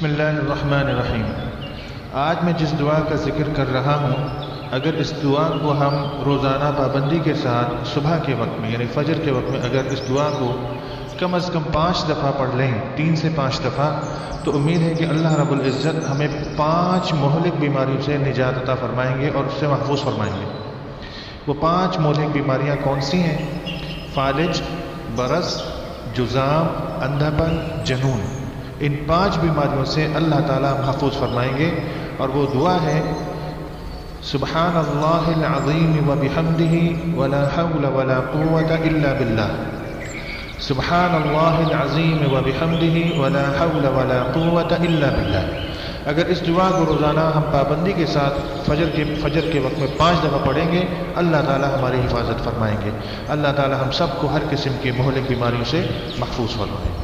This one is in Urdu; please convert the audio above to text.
بسم اللہ الرحمن الرحیم۔ آج میں جس دعا کا ذکر کر رہا ہوں، اگر اس دعا کو ہم روزانہ پابندی کے ساتھ صبح کے وقت میں یعنی فجر کے وقت میں اگر اس دعا کو کم از کم 5 دفعہ پڑھ لیں، 3 سے 5 دفعہ، تو امید ہے کہ اللہ رب العزت ہمیں 5 مہلک بیماریوں سے نجات عطا فرمائیں گے اور اس سے محفوظ فرمائیں گے۔ وہ 5 مہلک بیماریاں کون سی ہیں؟ فالج، برس، جذام، اندھا پن، جنون۔ ان 5 بیماریوں سے اللہ تعالیٰ محفوظ فرمائیں گے، اور وہ دعا ہے سبحان اللہ العظیم وبحمدہ ولا حول ولا قوة الا باللہ۔ سبحان اللہ العظیم وبحمدہ ولا حول ولا قوة الا باللہ۔ اگر اس دعا کو روزانہ ہم پابندی کے ساتھ فجر کے وقت میں 5 دفعہ پڑھیں گے، اللہ تعالیٰ ہماری حفاظت فرمائیں گے۔ اللہ تعالیٰ ہم سب کو ہر قسم کی مہلک بیماریوں سے محفوظ فرمائیں۔